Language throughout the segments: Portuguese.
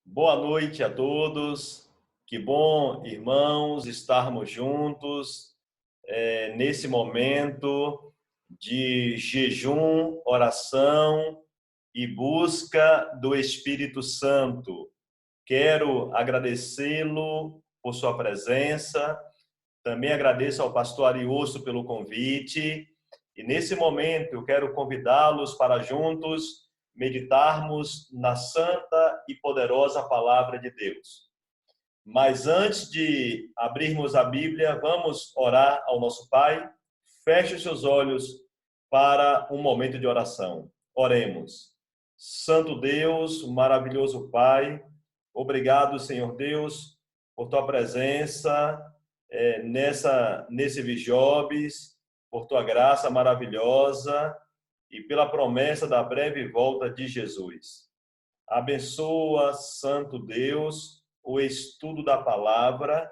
Boa noite a todos. Que bom, irmãos, estarmos juntos nesse momento de jejum, oração e busca do Espírito Santo. Quero agradecê-lo por sua presença. Também agradeço ao pastor Ariosto pelo convite. E nesse momento eu quero convidá-los para juntos meditarmos na santa e poderosa palavra de Deus. Mas antes de abrirmos a Bíblia, vamos orar ao nosso Pai. Feche os seus olhos para um momento de oração. Oremos. Santo Deus, maravilhoso Pai, obrigado, Senhor Deus, por tua presença nesse Vijobes, por tua graça maravilhosa e pela promessa da breve volta de Jesus. Abençoa, Santo Deus, o estudo da palavra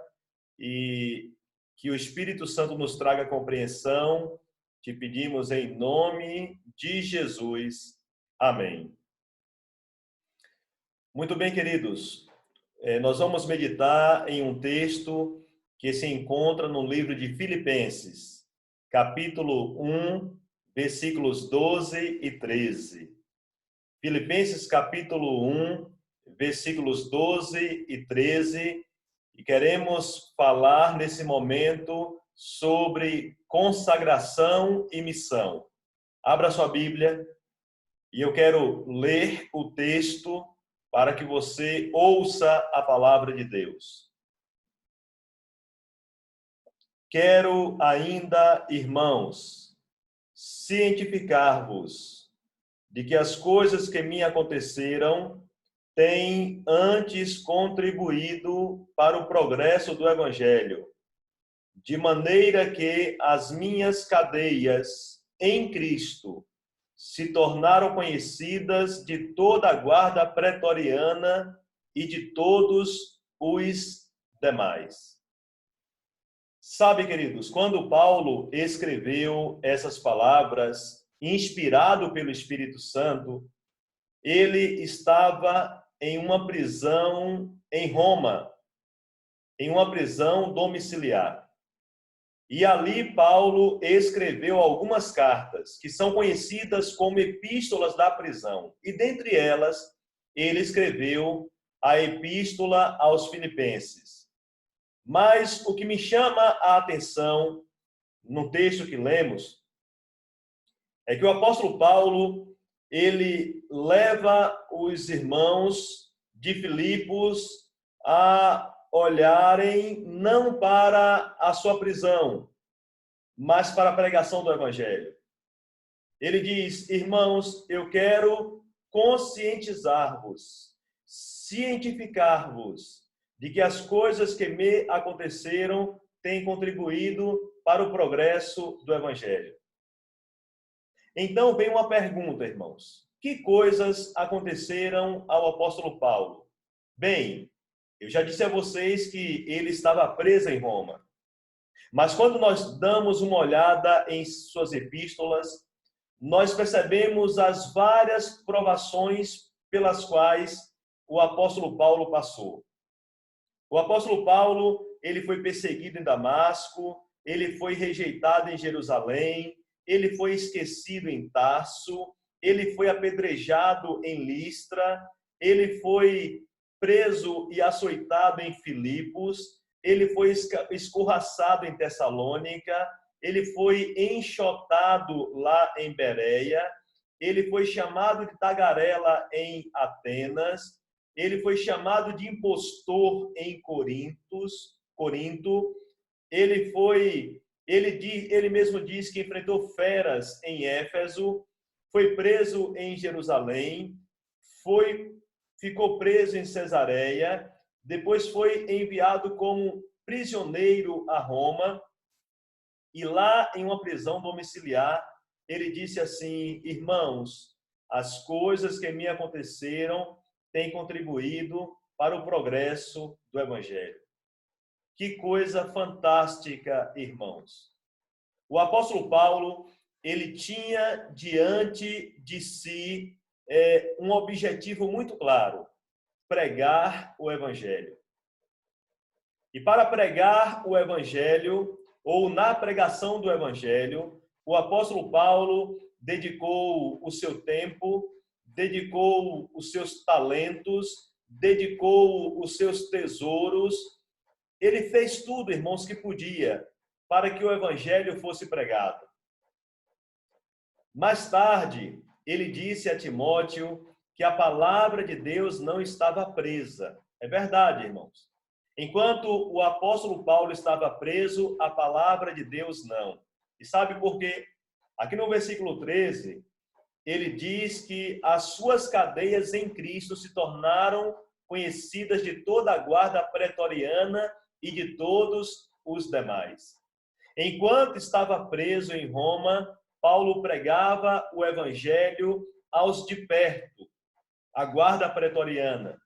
e que o Espírito Santo nos traga compreensão. Te pedimos em nome de Jesus. Amém. Muito bem, queridos. Nós vamos meditar em um texto que se encontra no livro de Filipenses, capítulo 1, versículos 12 e 13. Filipenses, capítulo 1, versículos 12 e 13. E queremos falar nesse momento sobre consagração e missão. Abra sua Bíblia e eu quero ler o texto para que você ouça a palavra de Deus. Quero ainda, irmãos, cientificar-vos de que as coisas que me aconteceram têm antes contribuído para o progresso do Evangelho, de maneira que as minhas cadeias em Cristo se tornaram conhecidas de toda a guarda pretoriana e de todos os demais. Sabe, queridos, quando Paulo escreveu essas palavras, inspirado pelo Espírito Santo, ele estava em uma prisão em Roma, em uma prisão domiciliar. E ali Paulo escreveu algumas cartas que são conhecidas como epístolas da prisão. E dentre elas, ele escreveu a epístola aos Filipenses. Mas o que me chama a atenção no texto que lemos é que o apóstolo Paulo, ele leva os irmãos de Filipos a olharem não para a sua prisão, mas para a pregação do Evangelho. Ele diz: irmãos, eu quero conscientizar-vos, cientificar-vos de que as coisas que me aconteceram têm contribuído para o progresso do Evangelho. Então vem uma pergunta, irmãos. Que coisas aconteceram ao apóstolo Paulo? Bem, eu já disse a vocês que ele estava preso em Roma. Mas quando nós damos uma olhada em suas epístolas, nós percebemos as várias provações pelas quais o apóstolo Paulo passou. O apóstolo Paulo, ele foi perseguido em Damasco, ele foi rejeitado em Jerusalém, ele foi esquecido em Tarso, ele foi apedrejado em Listra, ele foi preso e açoitado em Filipos, ele foi escorraçado em Tessalônica, ele foi enxotado lá em Bereia, ele foi chamado de tagarela em Atenas, ele foi chamado de impostor em Corinto, ele mesmo diz que enfrentou feras em Éfeso, foi preso em Jerusalém, ficou preso em Cesareia, depois foi enviado como prisioneiro a Roma, e lá em uma prisão domiciliar, ele disse assim: irmãos, as coisas que me aconteceram têm contribuído para o progresso do Evangelho. Que coisa fantástica, irmãos. O apóstolo Paulo, ele tinha diante de si um objetivo muito claro. pregar o Evangelho. E para pregar o Evangelho, ou na pregação do Evangelho, o apóstolo Paulo dedicou o seu tempo, dedicou os seus talentos, dedicou os seus tesouros. Ele fez tudo, irmãos, que podia para que o Evangelho fosse pregado. Mais tarde, ele disse a Timóteo que a palavra de Deus não estava presa. É verdade, irmãos. Enquanto o apóstolo Paulo estava preso, a palavra de Deus não. E sabe por quê? Aqui no versículo 13, ele diz que as suas cadeias em Cristo se tornaram conhecidas de toda a guarda pretoriana e de todos os demais. Enquanto estava preso em Roma, Paulo pregava o evangelho aos de perto, a guarda pretoriana,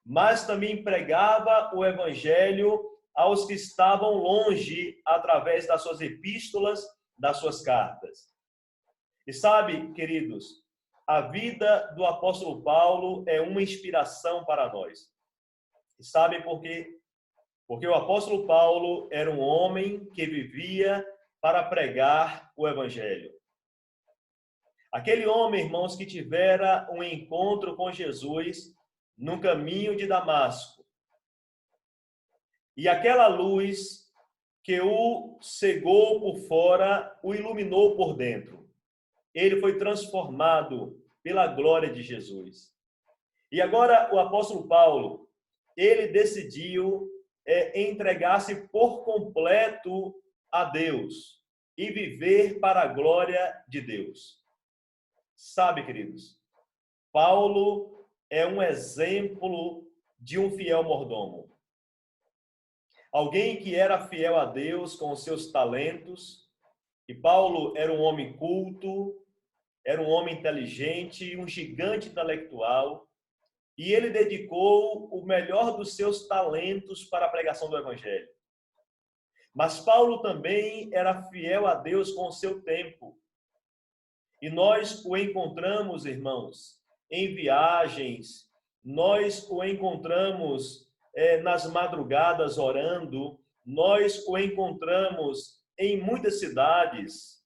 mas também pregava o evangelho aos que estavam longe através das suas epístolas, das suas cartas. E sabe, queridos, a vida do apóstolo Paulo é uma inspiração para nós. E sabe por quê? Porque o apóstolo Paulo era um homem que vivia para pregar o evangelho. Aquele homem, irmãos, que tivera um encontro com Jesus no caminho de Damasco. E aquela luz que o cegou por fora, o iluminou por dentro. Ele foi transformado pela glória de Jesus. E agora o apóstolo Paulo, ele decidiu entregar-se por completo a Deus e viver para a glória de Deus. Sabe, queridos, Paulo é um exemplo de um fiel mordomo. Alguém que era fiel a Deus com os seus talentos. E Paulo era um homem culto, era um homem inteligente, um gigante intelectual. E ele dedicou o melhor dos seus talentos para a pregação do Evangelho. Mas Paulo também era fiel a Deus com o seu tempo. E nós o encontramos, irmãos, em viagens, nós o encontramos nas madrugadas orando, nós o encontramos em muitas cidades.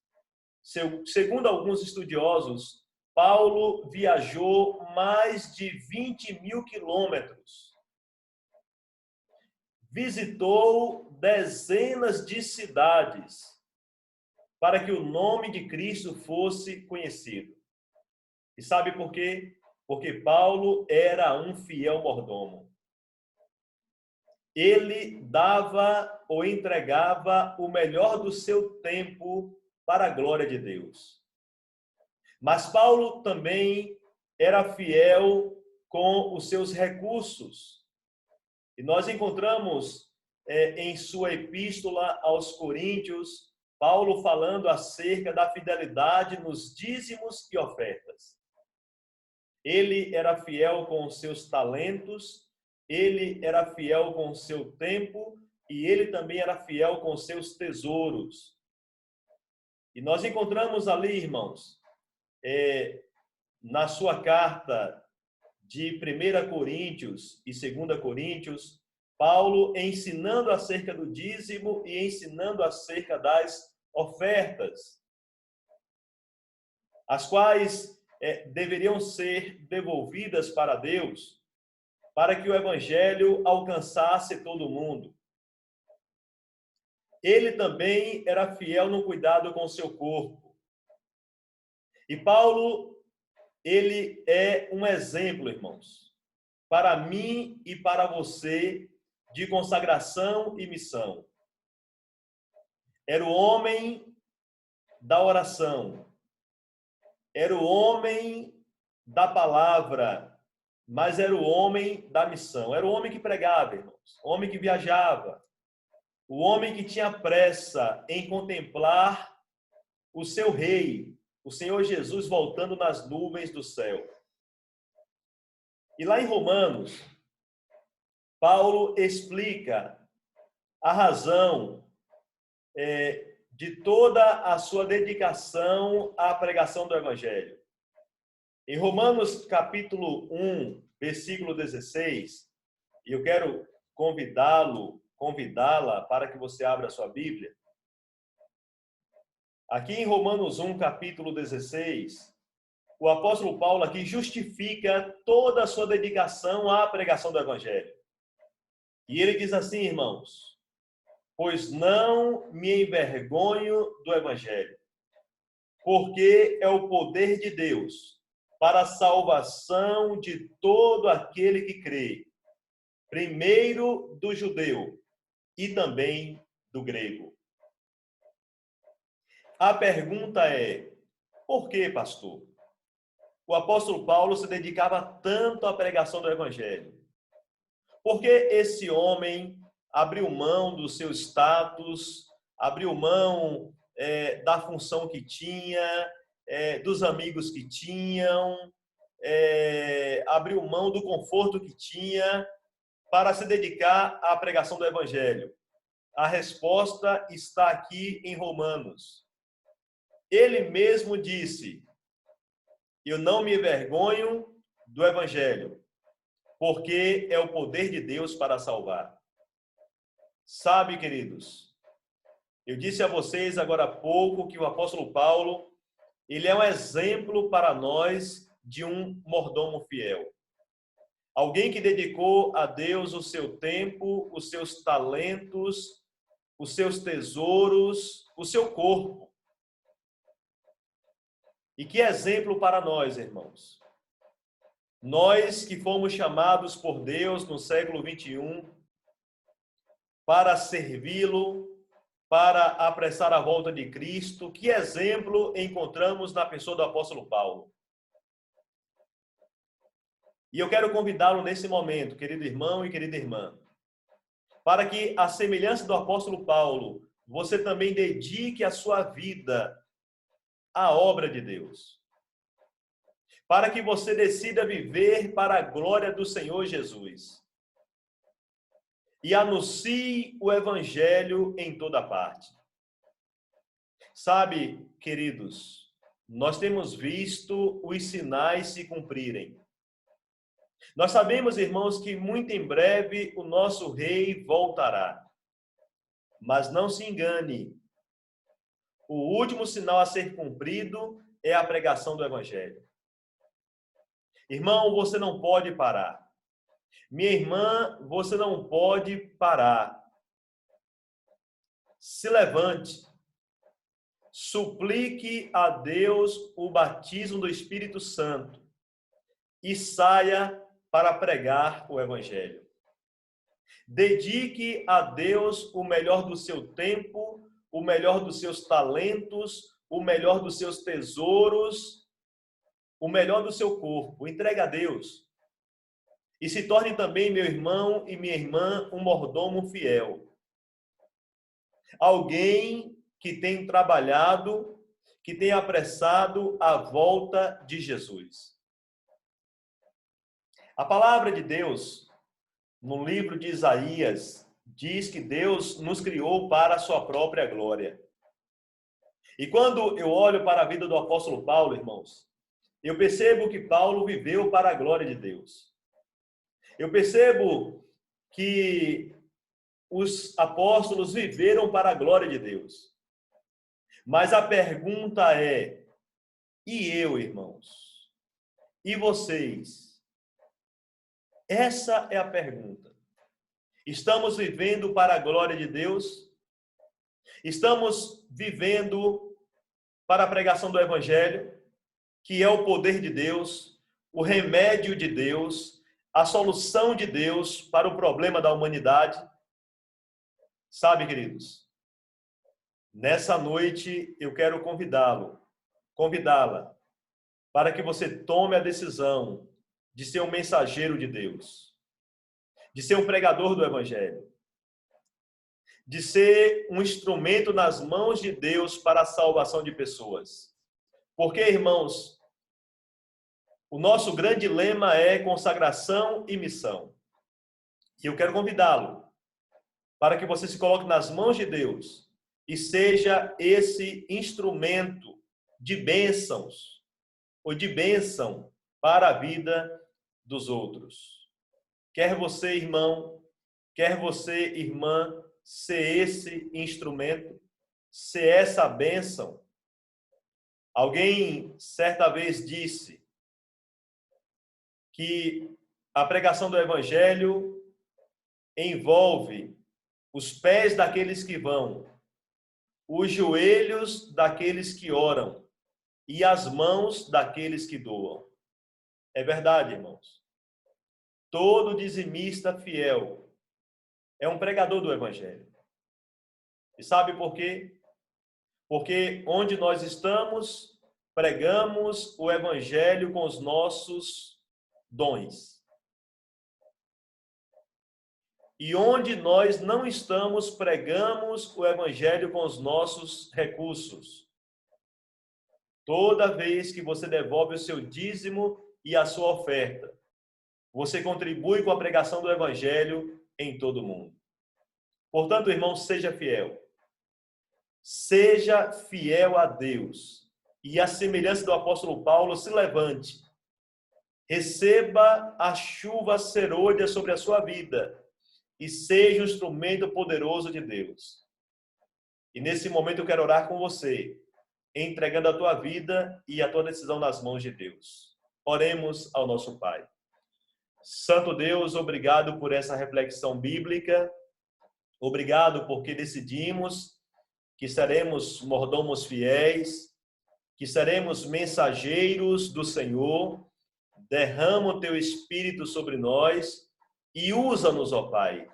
Segundo alguns estudiosos, Paulo viajou mais de 20.000 quilômetros. Visitou dezenas de cidades para que o nome de Cristo fosse conhecido. E sabe por quê? Porque Paulo era um fiel mordomo. Ele dava ou entregava o melhor do seu tempo para a glória de Deus. Mas Paulo também era fiel com os seus recursos. E nós encontramos em sua epístola aos Coríntios, Paulo falando acerca da fidelidade nos dízimos e ofertas. Ele era fiel com os seus talentos, ele era fiel com o seu tempo e ele também era fiel com os seus tesouros. E nós encontramos ali, irmãos, na sua carta de 1 Coríntios e 2 Coríntios, Paulo ensinando acerca do dízimo e ensinando acerca das ofertas, as quais deveriam ser devolvidas para Deus, para que o evangelho alcançasse todo mundo. Ele também era fiel no cuidado com o seu corpo. E Paulo, ele é um exemplo, irmãos, para mim e para você, de consagração e missão. Era o homem da oração, era o homem da palavra, mas era o homem da missão. Era o homem que pregava, irmãos, o homem que viajava, o homem que tinha pressa em contemplar o seu rei, o Senhor Jesus voltando nas nuvens do céu. E lá em Romanos, Paulo explica a razão de toda a sua dedicação à pregação do Evangelho. Em Romanos capítulo 1, versículo 16, e eu quero convidá-la para que você abra a sua Bíblia. Aqui em Romanos 1, capítulo 16, o apóstolo Paulo aqui justifica toda a sua dedicação à pregação do Evangelho. E ele diz assim, irmãos: pois não me envergonho do Evangelho, porque é o poder de Deus para a salvação de todo aquele que crê, primeiro do judeu e também do grego. A pergunta é: por que, pastor, o apóstolo Paulo se dedicava tanto à pregação do Evangelho? Por que esse homem abriu mão do seu status, abriu mão da função que tinha, dos amigos que tinham, abriu mão do conforto que tinha para se dedicar à pregação do Evangelho? A resposta está aqui em Romanos. Ele mesmo disse: eu não me envergonho do Evangelho, porque é o poder de Deus para salvar. Sabe, queridos, eu disse a vocês agora há pouco que o apóstolo Paulo, ele é um exemplo para nós de um mordomo fiel. Alguém que dedicou a Deus o seu tempo, os seus talentos, os seus tesouros, o seu corpo. E que exemplo para nós, irmãos. Nós que fomos chamados por Deus no século 21 para servi-lo, para apressar a volta de Cristo, que exemplo encontramos na pessoa do apóstolo Paulo? E eu quero convidá-lo nesse momento, querido irmão e querida irmã, para que, à semelhança do apóstolo Paulo, você também dedique a sua vida à obra de Deus. Para que você decida viver para a glória do Senhor Jesus. E anuncie o Evangelho em toda parte. Sabe, queridos, nós temos visto os sinais se cumprirem. Nós sabemos, irmãos, que muito em breve o nosso rei voltará. Mas não se engane, o último sinal a ser cumprido é a pregação do Evangelho. Irmão, você não pode parar. Minha irmã, você não pode parar. Se levante. Suplique a Deus o batismo do Espírito Santo e saia para pregar o Evangelho. Dedique a Deus o melhor do seu tempo, o melhor dos seus talentos, o melhor dos seus tesouros, o melhor do seu corpo. Entregue a Deus. E se torne também, meu irmão e minha irmã, um mordomo fiel. Alguém que tem trabalhado, que tem apressado a volta de Jesus. A palavra de Deus, no livro de Isaías, diz que Deus nos criou para a sua própria glória. E quando eu olho para a vida do apóstolo Paulo, irmãos, eu percebo que Paulo viveu para a glória de Deus. Eu percebo que os apóstolos viveram para a glória de Deus. Mas a pergunta é: e eu, irmãos? E vocês? Essa é a pergunta. Estamos vivendo para a glória de Deus? Estamos vivendo para a pregação do Evangelho, que é o poder de Deus, o remédio de Deus, a solução de Deus para o problema da humanidade? Sabe, queridos, nessa noite eu quero convidá-la, para que você tome a decisão de ser um mensageiro de Deus, de ser um pregador do Evangelho, de ser um instrumento nas mãos de Deus para a salvação de pessoas. Porque, irmãos, o nosso grande lema é consagração e missão. E eu quero convidá-lo para que você se coloque nas mãos de Deus e seja esse instrumento de bênçãos, ou de bênção, para a vida dos outros. Quer você, irmão, quer você, irmã, ser esse instrumento, ser essa bênção. Alguém certa vez disse que a pregação do Evangelho envolve os pés daqueles que vão, os joelhos daqueles que oram e as mãos daqueles que doam. É verdade, irmãos. Todo dizimista fiel é um pregador do Evangelho. E sabe por quê? Porque onde nós estamos, pregamos o Evangelho com os nossos dons. E onde nós não estamos, pregamos o Evangelho com os nossos recursos. Toda vez que você devolve o seu dízimo e a sua oferta, você contribui com a pregação do Evangelho em todo o mundo. Portanto, irmão, seja fiel. Seja fiel a Deus. E a semelhança do apóstolo Paulo, se levante. Receba a chuva serôdia sobre a sua vida e seja um instrumento poderoso de Deus. E nesse momento eu quero orar com você, entregando a tua vida e a tua decisão nas mãos de Deus. Oremos ao nosso Pai. Santo Deus, obrigado por essa reflexão bíblica. Obrigado porque decidimos que seremos mordomos fiéis, que seremos mensageiros do Senhor. Derrama o teu Espírito sobre nós e usa-nos, ó Pai,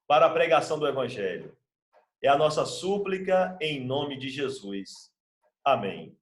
para a pregação do Evangelho. É a nossa súplica em nome de Jesus. Amém.